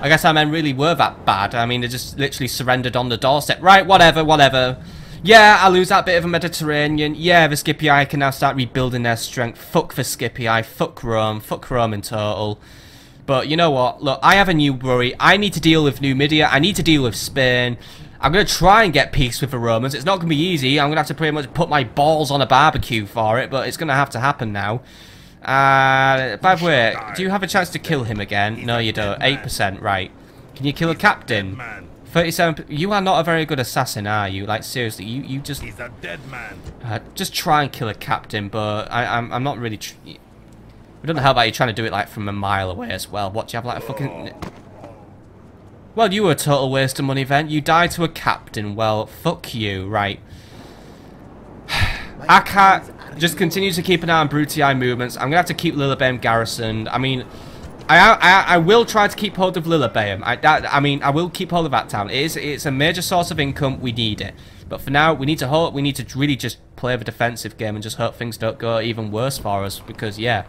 I guess our men really were that bad. I mean, they just literally surrendered on the doorstep. Right, whatever. Yeah, I lose that bit of a Mediterranean. Yeah, the Scipii can now start rebuilding their strength. Fuck the Scipii. Fuck Rome in total. But you know what? Look, I have a new worry. I need to deal with Numidia. I need to deal with Spain. I'm going to try and get peace with the Romans. It's not going to be easy. I'm going to have to pretty much put my balls on a barbecue for it, but it's going to have to happen now. By the way, do you have a chance to kill him again? No, you don't. 8%, right. Can you kill a captain? 37. You are not a very good assassin, are you? Like, seriously, you just... He's a dead man. Just try and kill a captain, but I'm not really... We don't know how about you trying to do it, like, from a mile away as well. What, do you have, like, a fucking... Well, you were a total waste of money then. You died to a captain. Well, fuck you. Right. I can't... Just continue to keep an eye on Brutii movements. I'm going to have to keep Lillebeim garrisoned. I mean... I will try to keep hold of Lillebeim. I mean, I will keep hold of that town. It's a major source of income. We need it. But for now, we need to really just play the defensive game and just hope things don't go even worse for us. Because, yeah,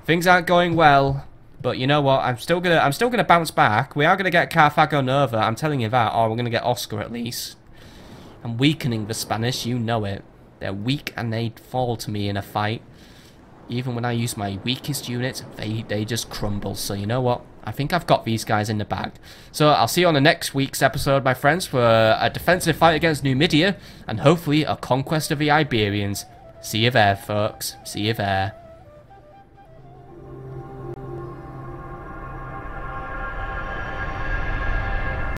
things aren't going well. But you know what? I'm still gonna bounce back. We are gonna get Carthago Nova. I'm telling you that. Or we're gonna get Oscar at least. I'm weakening the Spanish. You know it. They're weak and they fall to me in a fight. Even when I use my weakest units, they just crumble. So you know what? I think I've got these guys in the bag. So I'll see you on the next week's episode, my friends, for a defensive fight against Numidia and hopefully a conquest of the Iberians. See you there, folks. See you there.